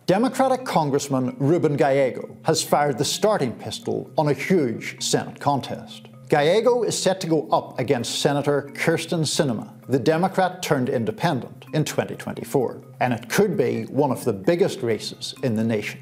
Democratic Congressman Ruben Gallego has fired the starting pistol on a huge Senate contest. Gallego is set to go up against Senator Kyrsten Sinema, the Democrat turned independent, in 2024, and it could be one of the biggest races in the nation.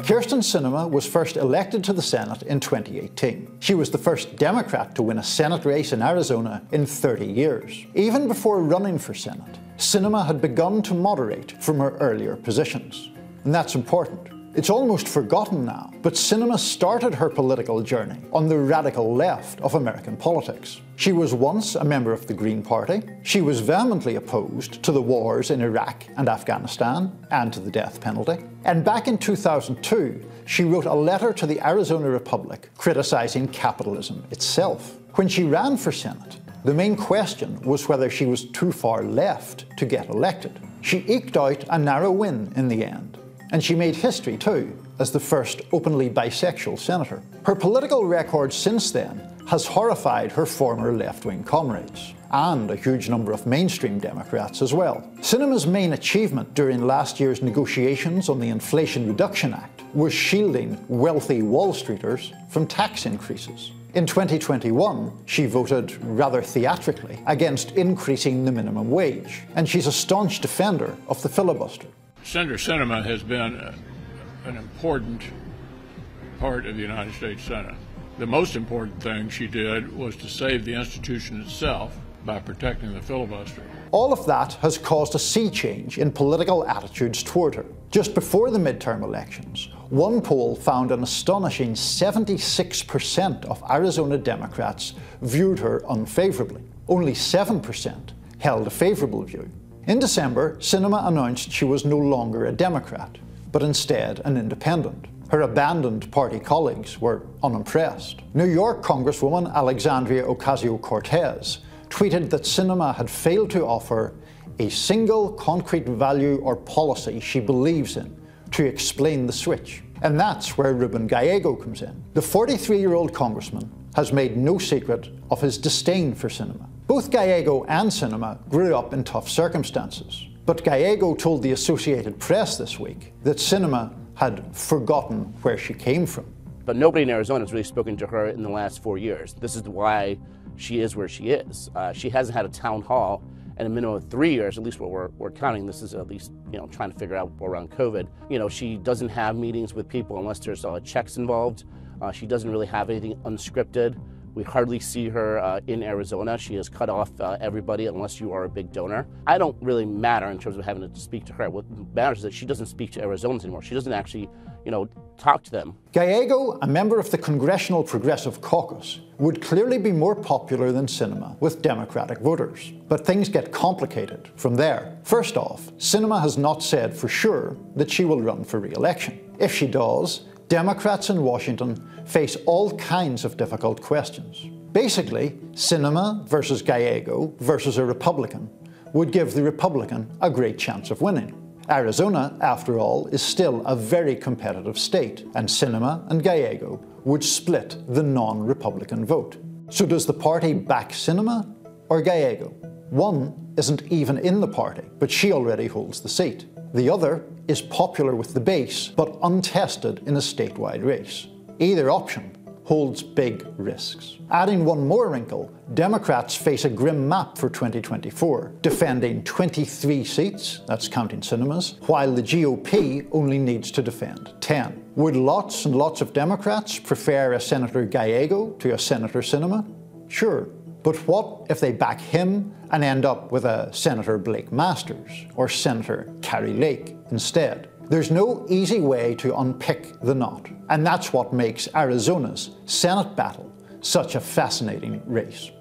Kyrsten Sinema was first elected to the Senate in 2018. She was the first Democrat to win a Senate race in Arizona in 30 years. Even before running for Senate, Sinema had begun to moderate from her earlier positions. And that's important. It's almost forgotten now, but Sinema started her political journey on the radical left of American politics. She was once a member of the Green Party. She was vehemently opposed to the wars in Iraq and Afghanistan and to the death penalty. And back in 2002, she wrote a letter to the Arizona Republic criticizing capitalism itself. When she ran for Senate, the main question was whether she was too far left to get elected. She eked out a narrow win in the end. And she made history too, as the first openly bisexual senator. Her political record since then has horrified her former left-wing comrades, and a huge number of mainstream Democrats as well. Sinema's main achievement during last year's negotiations on the Inflation Reduction Act was shielding wealthy Wall Streeters from tax increases. In 2021, she voted, rather theatrically, against increasing the minimum wage, and she's a staunch defender of the filibuster. Senator Sinema has been an important part of the United States Senate. The most important thing she did was to save the institution itself by protecting the filibuster. All of that has caused a sea change in political attitudes toward her. Just before the midterm elections, one poll found an astonishing 76% of Arizona Democrats viewed her unfavorably. Only 7% held a favorable view. In December, Sinema announced she was no longer a Democrat, but instead an independent. Her abandoned party colleagues were unimpressed. New York Congresswoman Alexandria Ocasio-Cortez tweeted that Sinema had failed to offer a single concrete value or policy she believes in to explain the switch. And that's where Ruben Gallego comes in. The 43-year-old congressman has made no secret of his disdain for Sinema. Both Gallego and Sinema grew up in tough circumstances, but Gallego told the Associated Press this week that Sinema had forgotten where she came from. But nobody in Arizona has really spoken to her in the last 4 years. This is why she is where she is. She hasn't had a town hall in a minimum of 3 years, at least what we're counting. This is at least, trying to figure out around COVID. She doesn't have meetings with people unless there's checks involved. She doesn't really have anything unscripted. We hardly see her in Arizona. She has cut off everybody unless you are a big donor. I don't really matter in terms of having to speak to her. What matters is that she doesn't speak to Arizonans anymore. She doesn't actually, talk to them. Gallego, a member of the Congressional Progressive Caucus, would clearly be more popular than Sinema with Democratic voters. But things get complicated from there. First off, Sinema has not said for sure that she will run for re-election. If she does, Democrats in Washington face all kinds of difficult questions. Basically, Sinema versus Gallego versus a Republican would give the Republican a great chance of winning. Arizona, after all, is still a very competitive state, and Sinema and Gallego would split the non-Republican vote. So does the party back Sinema or Gallego? One isn't even in the party, but she already holds the seat. The other is popular with the base, but untested in a statewide race. Either option holds big risks. Adding one more wrinkle, Democrats face a grim map for 2024, defending 23 seats, that's counting Sinema's, while the GOP only needs to defend 10. Would lots and lots of Democrats prefer a Senator Gallego to a Senator Sinema? Sure. But what if they back him and end up with a Senator Blake Masters or Senator Carrie Lake instead? There's no easy way to unpick the knot, and that's what makes Arizona's Senate battle such a fascinating race.